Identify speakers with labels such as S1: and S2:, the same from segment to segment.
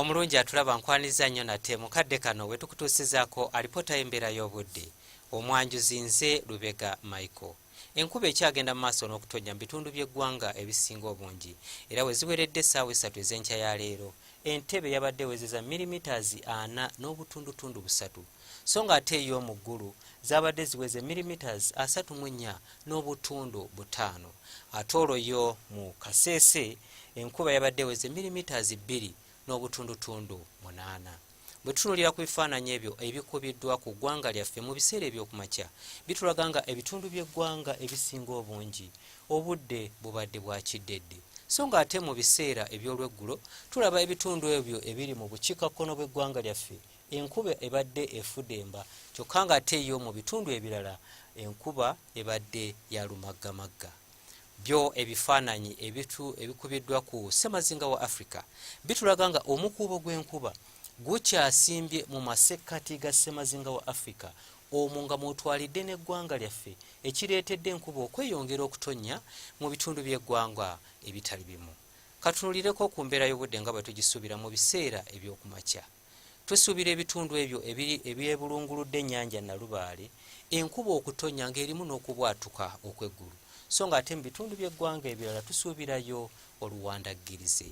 S1: Omulungi atulaba nkwaniza nnyo nate mukadde kano we tukutuusizaako alipoota y'embeera y'obudde. Omwanjuzi nze Lubega Michael. Enkuba ekyagenda mu maaso n'okutonnya mu bitundu by'eggwanga ebisinga obungi era we ziweredde essaawa 3 ez'enkya ya leero Entebbe yabadde ewezeza milimitaazi 4.3 so ng'ate ey'omu ggulu zaabadde ziweze milimitaazi 3.4 ate olwo yo mu Kaseese enkuba yabadde eweze milimitaazi 2.8. Bwe tutunuulira ku bifaananyi ebyo ebikubiddwa ku ggwanga lyaffe mu biseera eby'okumakya bitulaga nga ebitundu by'eggwanga ebisinga obungi obudde bubadde bwa kiddedde so ng'ate mu biseera eby'olweggulo tulaba ebitundu ebyo ebiri mu bukiikakkono bw'eggwanga lyaffe enkuba ebadde efudemba kyokka ng'ate yo mu bitundu ebirala enkuba ebadde ya lumaggamagga. Byo ebifaananyi ebikubiddwa ku ssemazinga wa Africa bitulaga nga omukuubo gw'enkuba gukyasimbye mu masekkati ga ssemazinga wa Africa omwo nga mwotwalidde n'eggwanga lyaffe ekireetedde enkuba okweyongera okutonnya mu bitundu by'eggwanga ebitali bimu. Katunuulireko ku mbeera y'obudde nga bwe tugisuubira mu biseera eby'okumakya. Tusuubira ebitundu ebyo ebyebulunguludde ennyanja Nalubaale enkuba okutonnya ng'erimu n'okubwatuka okw'eggulu so ng'ate mu bitundu by'eggwanga ebirala tusuubirayo oluwandaggirize.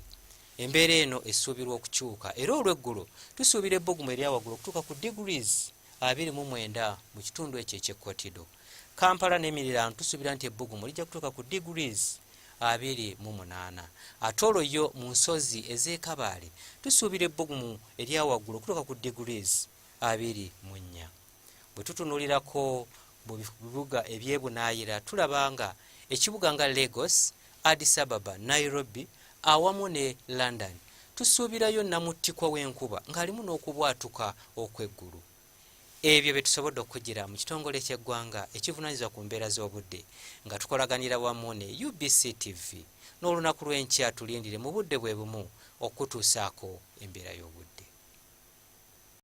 S1: Embeera eno esuubirwa okukyuka era olw'eggulo tusuubira ebbugumu eryawaggulu okutuuka ku degrees 29 mu kitundu ekyo eky'Ekkotido. Kampala n'emiriraano tusuubira nti ebbugumu lijja kutuuka ku degrees 28 ate olwo yo mu nsozi ez'e tusuubira ebbugumu eryawaggulu okutuuka ku degrees 24. Bwe tutunuulirako mu bibuga ebyebunaayira tulaba nga ekibuga nga Lagos, Addis Ababa, Nairobi awamu ne London tusuubirayo namuttikwa w'enkuba ng'alimu n'okubwatuka okw'eggulu. Ebyo bye tusobodde okugira mu kitongole ky'eggwanga ekivunaanyizibwa ku mbeera z'obudde nga tukolaganira wamu ne UBC TV n'olunaku lw'enkya tulindire mu budde bwe bumu okutuusaako embeera y'obudde.